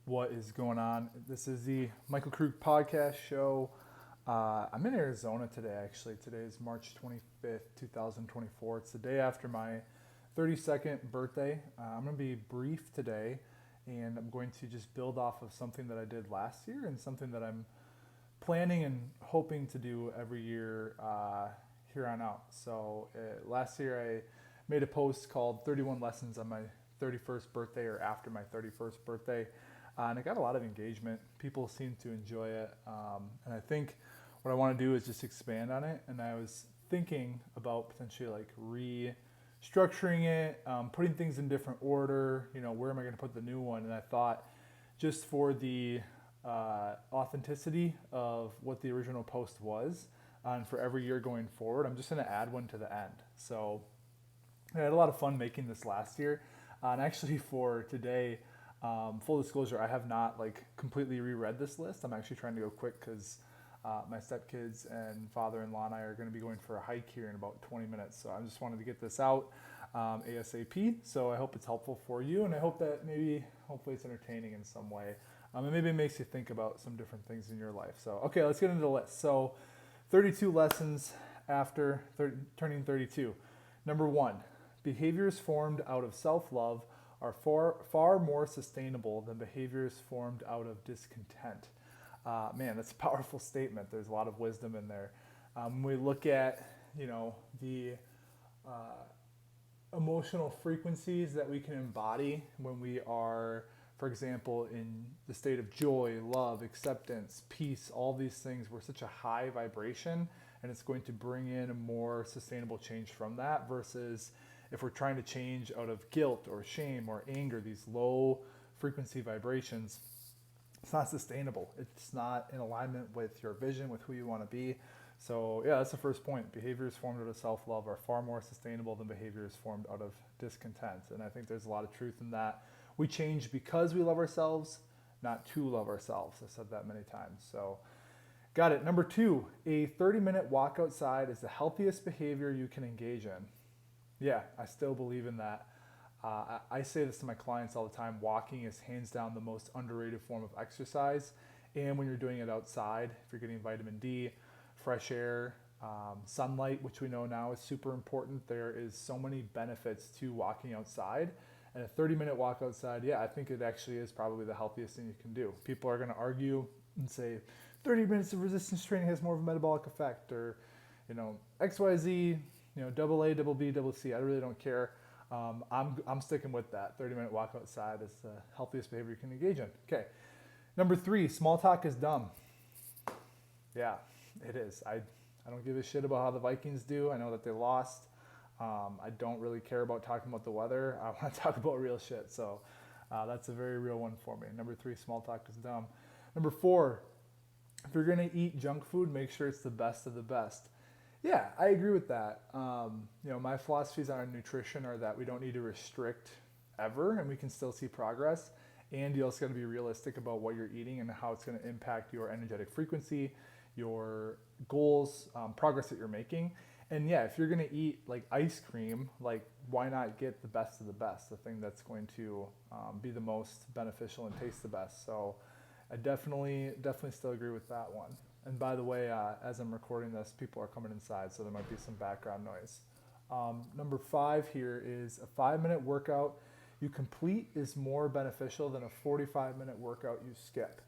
What is going on? This is the Michael Krug podcast show. I'm in Arizona today, actually. Today is March 25th, 2024. It's the day after my 32nd birthday. I'm going to be brief today, and I'm going to just build off of something that I did last year and something that I'm planning and hoping to do every year here on out. So last year I made a post called 31 Lessons on my 31st birthday or after my 31st birthday. And it got a lot of engagement. People seem to enjoy it. And I think what I want to do is just expand on it. And I was thinking about potentially like restructuring it, putting things in different order. You know, where am I going to put the new one? And I thought just for the authenticity of what the original post was, and for every year going forward, I'm just going to add one to the end. So I had a lot of fun making this last year. And actually for today, full disclosure, I have not like completely reread this list. I'm actually trying to go quick because my stepkids and father-in-law and I are going to be going for a hike here in about 20 minutes. So I just wanted to get this out ASAP. So I hope it's helpful for you, and I hope that hopefully it's entertaining in some way. And maybe it makes you think about some different things in your life. So, okay, let's get into the list. So 32 lessons after turning 32. Number 1, behaviors formed out of self-love are far more sustainable than behaviors formed out of discontent. Man, that's a powerful statement. There's a lot of wisdom in there. When we look at, the emotional frequencies that we can embody when we are, for example, in the state of joy, love, acceptance, peace, all these things, we're such a high vibration, and it's going to bring in a more sustainable change from that versus if we're trying to change out of guilt or shame or anger, these low frequency vibrations, it's not sustainable. It's not in alignment with your vision, with who you want to be. So yeah, that's the first point. Behaviors formed out of self-love are far more sustainable than behaviors formed out of discontent. And I think there's a lot of truth in that. We change because we love ourselves, not to love ourselves. I've said that many times. So got it. Number 2, a 30-minute walk outside is the healthiest behavior you can engage in. Yeah, I still believe in that. I say this to my clients all the time. Walking is hands down the most underrated form of exercise. And when you're doing it outside, if you're getting vitamin D, fresh air, sunlight, which we know now is super important, there is so many benefits to walking outside. And a 30-minute walk outside, yeah, I think it actually is probably the healthiest thing you can do. People are going to argue and say 30 minutes of resistance training has more of a metabolic effect, or, XYZ, double A, double B, double C. I really don't care. I'm sticking with that. 30-minute walk outside is the healthiest behavior you can engage in. Okay. Number 3, small talk is dumb. Yeah, it is. I don't give a shit about how the Vikings do. I know that they lost. I don't really care about talking about the weather. I want to talk about real shit. So that's a very real one for me. Number 3, small talk is dumb. Number 4, if you're going to eat junk food, make sure it's the best of the best. Yeah, I agree with that. My philosophies on nutrition are that we don't need to restrict ever, and we can still see progress. And you also got to be realistic about what you're eating and how it's going to impact your energetic frequency, your goals, progress that you're making. And yeah, if you're going to eat like ice cream, like why not get the best of the best, the thing that's going to be the most beneficial and taste the best. So I definitely still agree with that one. And by the way, as I'm recording this, people are coming inside, so there might be some background noise. Number 5 here is a 5-minute workout you complete is more beneficial than a 45-minute workout you skip.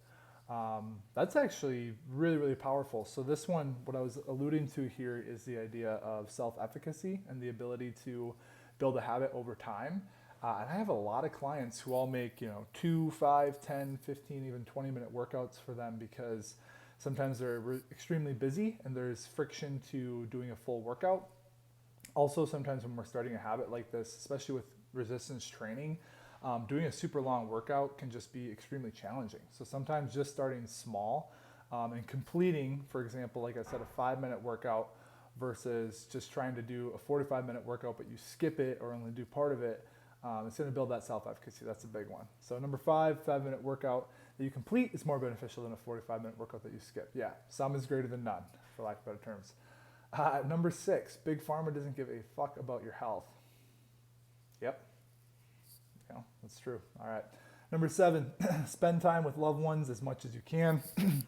That's actually really, really powerful. So this one, what I was alluding to here is the idea of self-efficacy and the ability to build a habit over time. And I have a lot of clients who all make, 2, 5, 10, 15, even 20-minute workouts for them because sometimes they're extremely busy and there's friction to doing a full workout. Also, sometimes when we're starting a habit like this, especially with resistance training, doing a super long workout can just be extremely challenging. So sometimes just starting small and completing, for example, like I said, a 5-minute workout versus just trying to do a 45-minute workout, but you skip it or only do part of it, it's going to build that self-efficacy. That's a big one. So number 5, 5-minute workout that you complete is more beneficial than a 45-minute workout that you skip. Yeah, some is greater than none, for lack of better terms. Number 6, Big Pharma doesn't give a fuck about your health. Yep. That's true. All right. Number 7, spend time with loved ones as much as you can.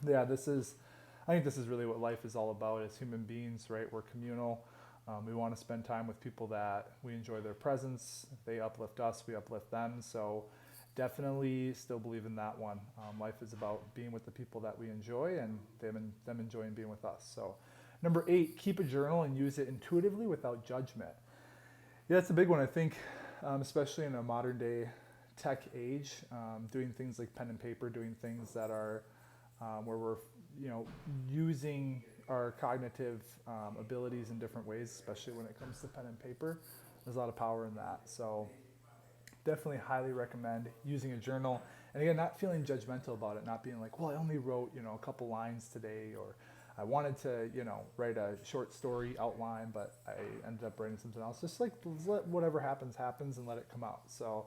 Yeah, I think this is really what life is all about as human beings, right? We're communal. We want to spend time with people that we enjoy their presence. They uplift us, we uplift them. So definitely still believe in that one. Life is about being with the people that we enjoy and them enjoying being with us. So number 8, keep a journal and use it intuitively without judgment. Yeah, that's a big one. I think, especially in a modern day tech age, doing things like pen and paper, doing things that are where we're using our cognitive abilities in different ways, especially when it comes to pen and paper. There's a lot of power in that. So definitely highly recommend using a journal. And again, not feeling judgmental about it, not being like, well, I only wrote, a couple lines today, or I wanted to, write a short story outline, but I ended up writing something else. Just like let whatever happens and let it come out. So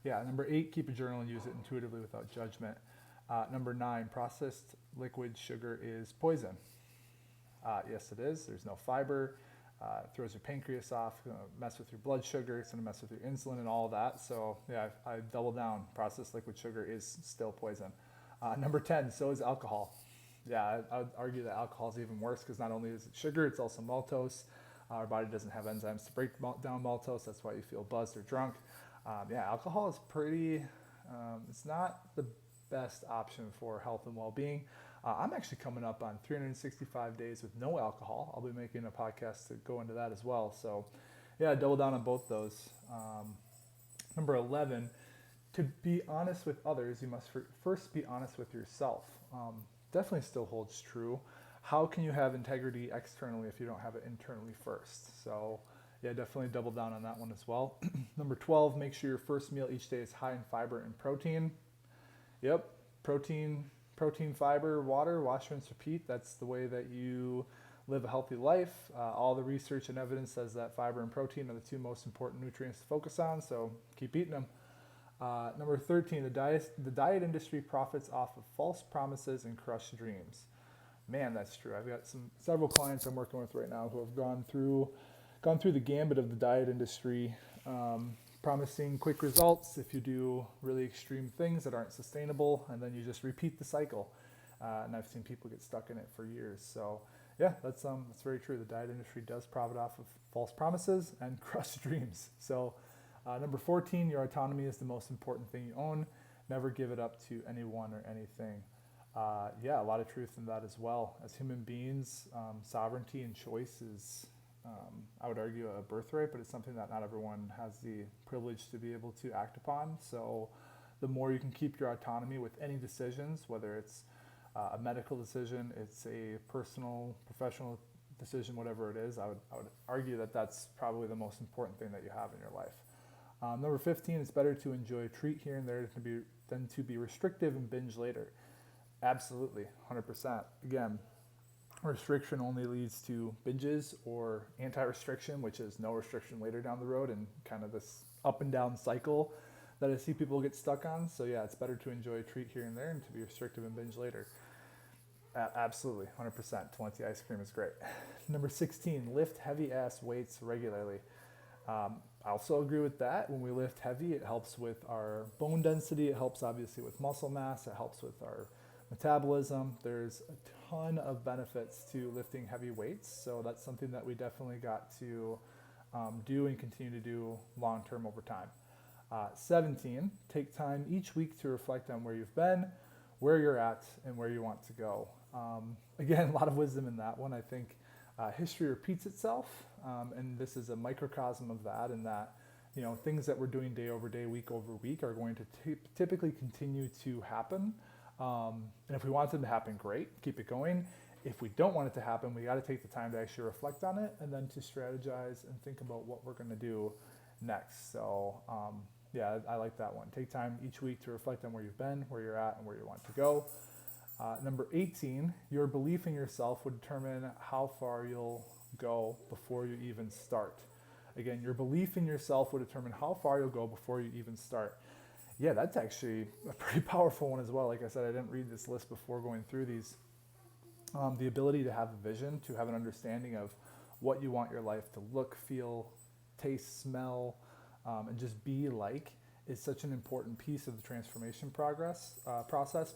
yeah, number 8, keep a journal and use it intuitively without judgment. Number 9, processed liquid sugar is poison. Yes, it is. There's no fiber. It throws your pancreas off, mess with your blood sugar, it's going to mess with your insulin and all of that. So yeah, I double down. Processed liquid sugar is still poison. Number 10, so is alcohol. Yeah, I would argue that alcohol is even worse because not only is it sugar, it's also maltose. Our body doesn't have enzymes to break down maltose. That's why you feel buzzed or drunk. Yeah, alcohol is it's not the best option for health and well-being. I'm actually coming up on 365 days with no alcohol. I'll be making a podcast to go into that as well. So yeah, double down on both those. Number 11, to be honest with others, you must first be honest with yourself. Definitely still holds true. How can you have integrity externally if you don't have it internally first? So yeah, definitely double down on that one as well. Number 12, make sure your first meal each day is high in fiber and protein. Yep, protein, fiber, water, wash, rinse, repeat. That's the way that you live a healthy life. All the research and evidence says that fiber and protein are the 2 most important nutrients to focus on, so keep eating them. Number 13, the diet industry profits off of false promises and crushed dreams. Man, that's true. I've got several clients I'm working with right now who have gone through the gambit of the diet industry, promising quick results if you do really extreme things that aren't sustainable, and then you just repeat the cycle. And I've seen people get stuck in it for years. So yeah, that's very true. The diet industry does profit off of false promises and crushed dreams. So number 14, your autonomy is the most important thing you own. Never give it up to anyone or anything. Yeah, a lot of truth in that as well. As human beings, sovereignty and choice is, I would argue, a birthright, but it's something that not everyone has the privilege to be able to act upon. So the more you can keep your autonomy with any decisions, whether it's a medical decision, it's a personal, professional decision, whatever it is, I would argue that that's probably the most important thing that you have in your life. Number 15, it's better to enjoy a treat here and there than to be restrictive and binge later. Absolutely, 100%. Again, restriction only leads to binges, or anti-restriction, which is no restriction later down the road, and kind of this up and down cycle that I see people get stuck on. So yeah, it's better to enjoy a treat here and there and to be restrictive and binge later. Absolutely, 100%. Talenti ice cream is great. Number 16, lift heavy ass weights regularly. I also agree with that. When we lift heavy, it helps with our bone density. It helps obviously with muscle mass. It helps with our metabolism. There's a ton of benefits to lifting heavy weights. So that's something that we definitely got to do and continue to do long term over time. 17, take time each week to reflect on where you've been, where you're at, and where you want to go. Again, a lot of wisdom in that one. I think history repeats itself, and this is a microcosm of that, in that things that we're doing day over day, week over week, are going to typically continue to happen. And if we want them to happen, great, keep it going. If we don't want it to happen, we got to take the time to actually reflect on it and then to strategize and think about what we're going to do next. So yeah, I like that one. Take time each week to reflect on where you've been, where you're at, and where you want to go. Number 18, your belief in yourself would determine how far you'll go before you even start. Again, your belief in yourself would determine how far you'll go before you even start. Yeah, that's actually a pretty powerful one as well. Like I said, I didn't read this list before going through these. The ability to have a vision, to have an understanding of what you want your life to look, feel, taste, smell, and just be like is such an important piece of the transformation process,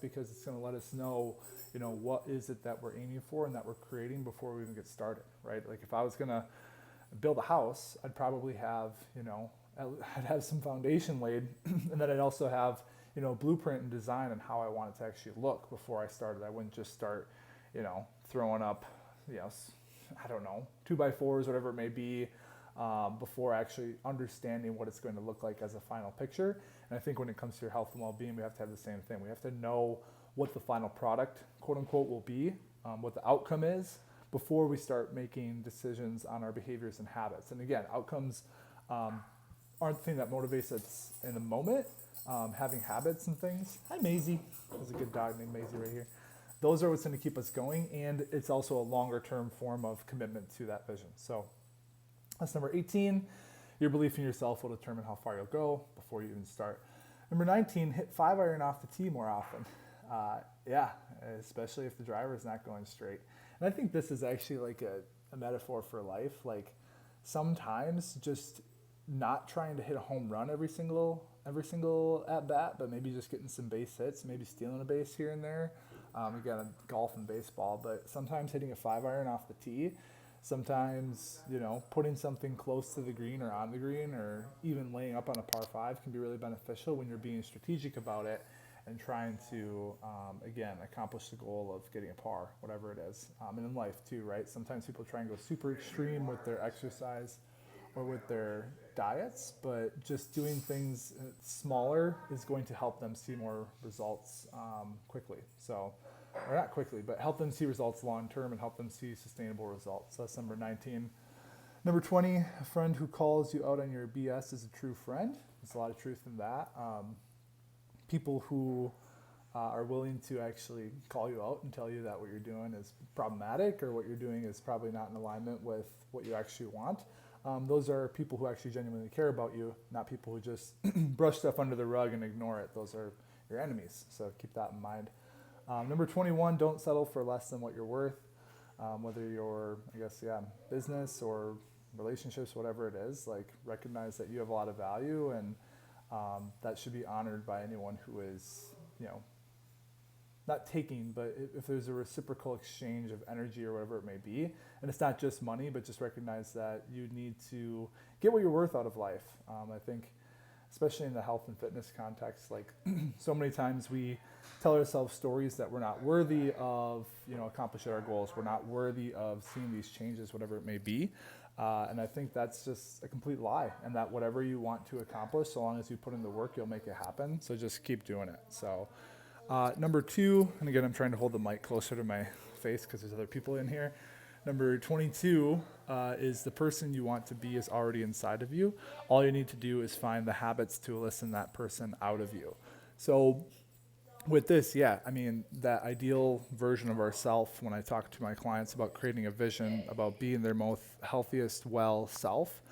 because it's going to let us know, what is it that we're aiming for and that we're creating before we even get started, right? Like if I was going to build a house, I'd probably have, I'd have some foundation laid, and then I'd also have, blueprint and design and how I want it to actually look before I started. I wouldn't just start, throwing up, I don't know, 2x4s, whatever it may be, before actually understanding what it's going to look like as a final picture. And I think when it comes to your health and well-being, we have to have the same thing. We have to know what the final product, quote unquote, will be, what the outcome is, before we start making decisions on our behaviors and habits. And again, outcomes aren't the thing that motivates us in the moment. Having habits and things. Hi, Maisie. There's a good dog named Maisie right here. Those are what's going to keep us going, and it's also a longer term form of commitment to that vision. So that's number 18. Your belief in yourself will determine how far you'll go before you even start. Number 19, hit 5-iron off the tee more often. Especially if the driver is not going straight. And I think this is actually like a metaphor for life. Like sometimes just not trying to hit a home run every single at bat, but maybe just getting some base hits, maybe stealing a base here and there. Again, golf and baseball, but sometimes hitting a 5-iron off the tee, sometimes, putting something close to the green or on the green, or even laying up on a par 5 can be really beneficial when you're being strategic about it and trying to, again, accomplish the goal of getting a par, whatever it is. And in life too, right? Sometimes people try and go super extreme with their exercise or with their diets, but just doing things smaller is going to help them see more results quickly. So, or not quickly, but help them see results long term and help them see sustainable results. So that's number 19. Number 20, a friend who calls you out on your BS is a true friend. There's a lot of truth in that. People who are willing to actually call you out and tell you that what you're doing is problematic or what you're doing is probably not in alignment with what you actually want. Those are people who actually genuinely care about you, not people who just brush stuff under the rug and ignore it. Those are your enemies, so keep that in mind. Number 21, don't settle for less than what you're worth, whether you're, business or relationships, whatever it is. Like, recognize that you have a lot of value, and that should be honored by anyone who is, not taking, but if there's a reciprocal exchange of energy or whatever it may be, and it's not just money, but just recognize that you need to get what you're worth out of life. I think, especially in the health and fitness context, like so many times we tell ourselves stories that we're not worthy of, accomplishing our goals. We're not worthy of seeing these changes, whatever it may be. And I think that's just a complete lie, and that whatever you want to accomplish, so long as you put in the work, you'll make it happen. So just keep doing it. So number 2, and again, I'm trying to hold the mic closer to my face because there's other people in here. Number 22 is the person you want to be is already inside of you. All you need to do is find the habits to elicit that person out of you. So with this, that ideal version of ourselves, when I talk to my clients about creating a vision, about being their most healthiest, well self,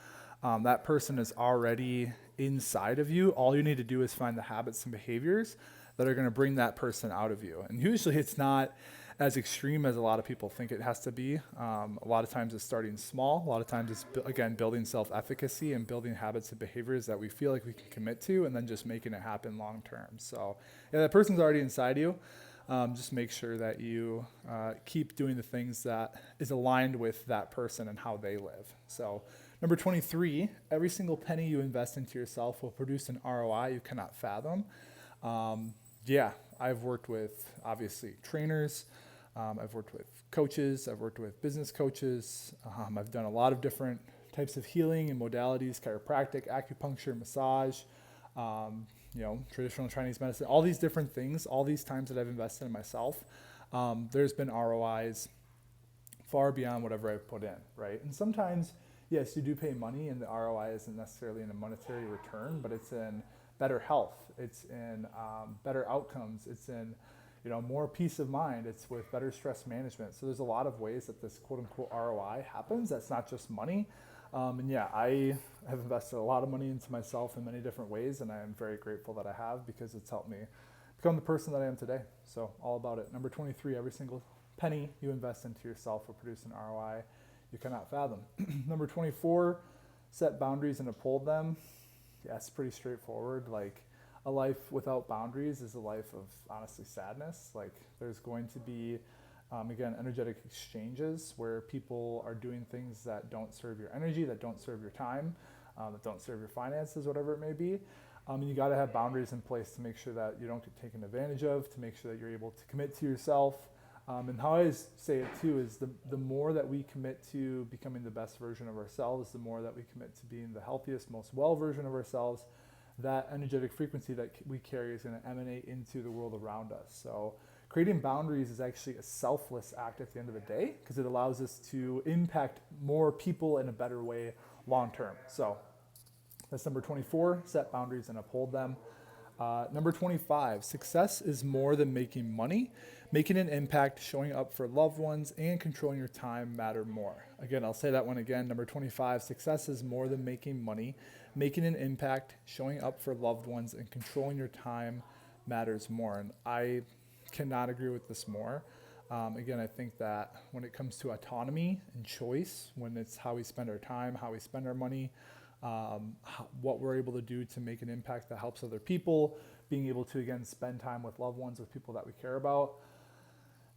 that person is already inside of you. All you need to do is find the habits and behaviors that are going to bring that person out of you. And usually it's not as extreme as a lot of people think it has to be. A lot of times it's starting small. A lot of times it's, again, building self-efficacy and building habits and behaviors that we feel like we can commit to, and then just making it happen long term. So that person's already inside you. Just make sure that you keep doing the things that is aligned with that person and how they live. So number 23, every single penny you invest into yourself will produce an ROI you cannot fathom. I've worked with, obviously, trainers. I've worked with coaches. I've worked with business coaches. I've done a lot of different types of healing and modalities, chiropractic, acupuncture, massage, traditional Chinese medicine, all these different things, all these times that I've invested in myself. There's been ROIs far beyond whatever I've put in, right? And sometimes, yes, you do pay money, and the ROI isn't necessarily in a monetary return, but it's in better health, it's in better outcomes, it's in more peace of mind, it's with better stress management. So there's a lot of ways that this quote unquote ROI happens. That's not just money. I have invested a lot of money into myself in many different ways, and I am very grateful that I have, because it's helped me become the person that I am today. So all about it. Number 23, every single penny you invest into yourself will produce an ROI you cannot fathom. Number 24, set boundaries and uphold them. yeah, it's pretty straightforward. Like, a life without boundaries is a life of honestly sadness. Like, there's going to be, again, energetic exchanges where people are doing things that don't serve your energy, that don't serve your time, that don't serve your finances, whatever it may be. And you got to have boundaries in place to make sure that you don't get taken advantage of, to make sure that you're able to commit to yourself. And how I say it too is the more that we commit to becoming the best version of ourselves, the more that we commit to being the healthiest, most well version of ourselves, that energetic frequency that we carry is going to emanate into the world around us. So creating boundaries is actually a selfless act at the end of the day, because it allows us to impact more people in a better way long term. So that's number 24, set boundaries and uphold them. Number 25, success is more than making money. Making an impact, showing up for loved ones, and controlling your time matter more. Again, I'll say that one again. Number 25, success is more than making money. Making an impact, showing up for loved ones, and controlling your time matters more. And I cannot agree with this more. Again, I think that when it comes to autonomy and choice, when it's how we spend our time, how we spend our money, what we're able to do to make an impact that helps other people, being able to, again, spend time with loved ones, with people that we care about,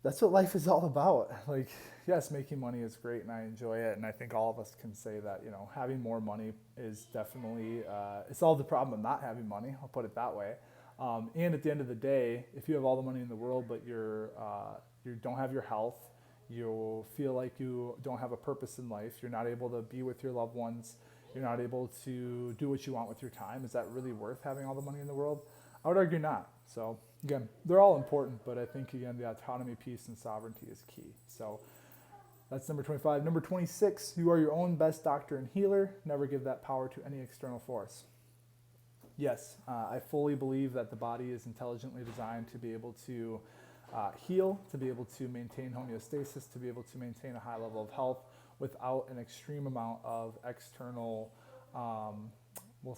that's what life is all about. Like, yes, making money is great and I enjoy it. And I think all of us can say that, having more money is definitely, it's all the problem of not having money. I'll put it that way. And at the end of the day, if you have all the money in the world, but you don't have your health, you feel like you don't have a purpose in life, you're not able to be with your loved ones, you're not able to do what you want with your time, is that really worth having all the money in the world? I would argue not. So again, they're all important, but I think, again, the autonomy piece and sovereignty is key. So that's number 25. Number 26, you are your own best doctor and healer. Never give that power to any external force. Yes, I fully believe that the body is intelligently designed to be able to heal, to be able to maintain homeostasis, to be able to maintain a high level of health without an extreme amount of external,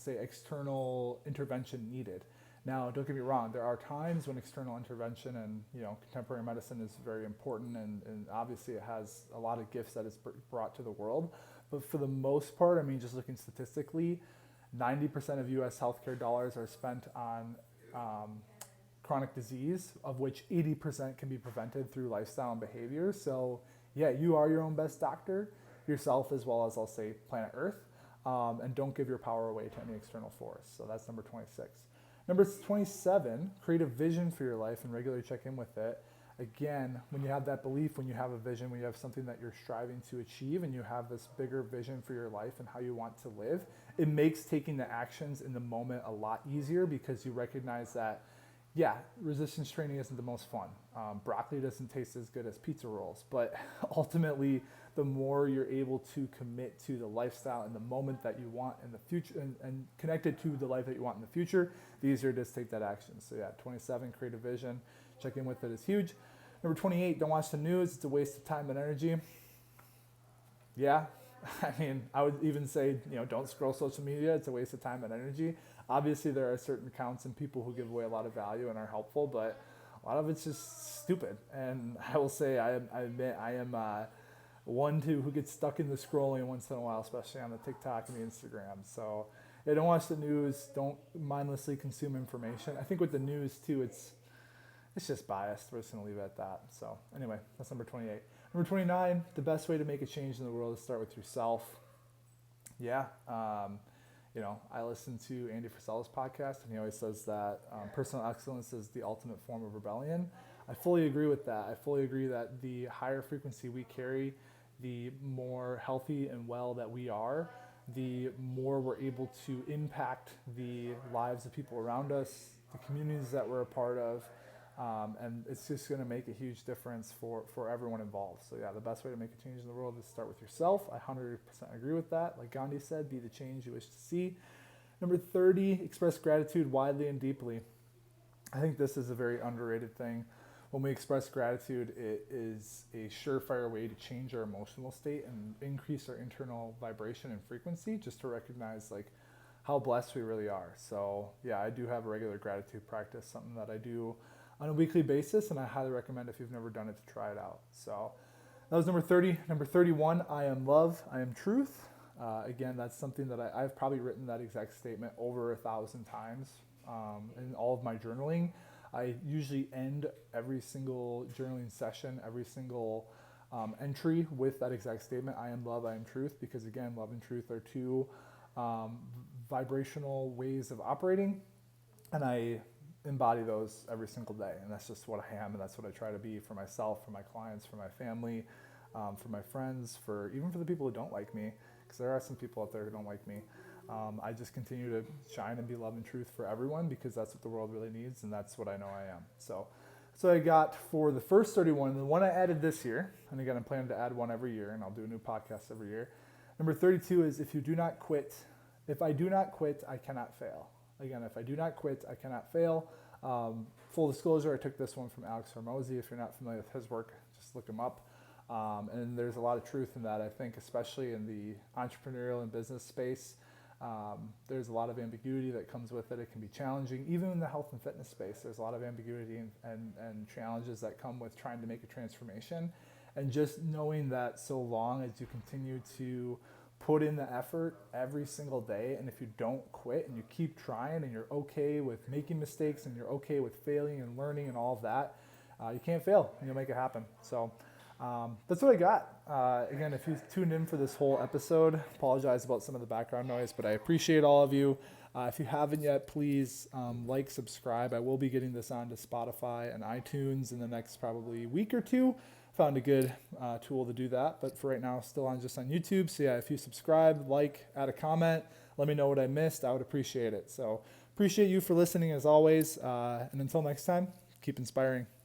external intervention needed. Now, don't get me wrong, there are times when external intervention and contemporary medicine is very important, and obviously it has a lot of gifts that it's brought to the world. But for the most part, just looking statistically, 90% of US healthcare dollars are spent on chronic disease, of which 80% can be prevented through lifestyle and behavior. So yeah, you are your own best doctor, yourself as well as, I'll say, planet Earth, and don't give your power away to any external force. So that's number 26. Number 27, create a vision for your life and regularly check in with it. Again, when you have that belief, when you have a vision, when you have something that you're striving to achieve and you have this bigger vision for your life and how you want to live, it makes taking the actions in the moment a lot easier, because you recognize that, yeah, resistance training isn't the most fun. Broccoli doesn't taste as good as pizza rolls, but ultimately, the more you're able to commit to the lifestyle and the moment that you want in the future and connect it to the life that you want in the future, the easier it is to take that action. So yeah, 27, create a vision, check in with it is huge. Number 28, don't watch the news. It's a waste of time and energy. Yeah, I would even say, don't scroll social media. It's a waste of time and energy. Obviously, there are certain accounts and people who give away a lot of value and are helpful, but a lot of it's just stupid. And I will say, I admit, I am one who gets stuck in the scrolling once in a while, especially on the TikTok and the Instagram. So yeah, don't watch the news. Don't mindlessly consume information. I think with the news too, it's just biased. We're just going to leave it at that. So anyway, that's number 28. Number 29, the best way to make a change in the world is start with yourself. Yeah. I listen to Andy Frisella's podcast, and he always says that personal excellence is the ultimate form of rebellion. I fully agree with that. I fully agree that the higher frequency we carry, the more healthy and well that we are, the more we're able to impact the lives of people around us, the communities that we're a part of, and it's just going to make a huge difference for everyone involved. So yeah, the best way to make a change in the world is to start with yourself. I 100% agree with that. Like Gandhi said, be the change you wish to see. Number 30, express gratitude widely and deeply. I think this is a very underrated thing. When we express gratitude, it is a surefire way to change our emotional state and increase our internal vibration and frequency, just to recognize how blessed we really are. So yeah, I do have a regular gratitude practice, something that I do on a weekly basis, and I highly recommend, if you've never done it, to try it out. So that was number 30. Number 31, I am love, I am truth. Again, that's something that I've probably written that exact statement over 1,000 times in all of my journaling. I usually end every single journaling session, every single entry with that exact statement: I am love, I am truth, because again, love and truth are two vibrational ways of operating, and I embody those every single day, and that's just what I am, and that's what I try to be for myself, for my clients, for my family, for my friends, for even for the people who don't like me, because there are some people out there who don't like me. I just continue to shine and be love and truth for everyone, because that's what the world really needs, and that's what I know I am. So I got for the first 31, the one I added this year, and again, I'm planning to add one every year, and I'll do a new podcast every year. Number 32 is, if I do not quit, I cannot fail. Again, if I do not quit, I cannot fail. Full disclosure, I took this one from Alex Hormozy. If you're not familiar with his work, just look him up. And there's a lot of truth in that, I think, especially in the entrepreneurial and business space. There's a lot of ambiguity that comes with it. It can be challenging. Even in the health and fitness space, there's a lot of ambiguity and challenges that come with trying to make a transformation. And just knowing that so long as you continue to put in the effort every single day, and if you don't quit and you keep trying and you're okay with making mistakes and you're okay with failing and learning and all of that, you can't fail and you'll make it happen. So that's what I got. Again, if you've tuned in for this whole episode, apologize about some of the background noise, but I appreciate all of you. If you haven't yet, please like, subscribe. I will be getting this onto Spotify and iTunes in the next probably week or two. Found a good tool to do that, but for right now, still just on YouTube. So yeah, if you subscribe, like, add a comment, let me know what I missed. I would appreciate it. So appreciate you for listening as always. And until next time, keep inspiring.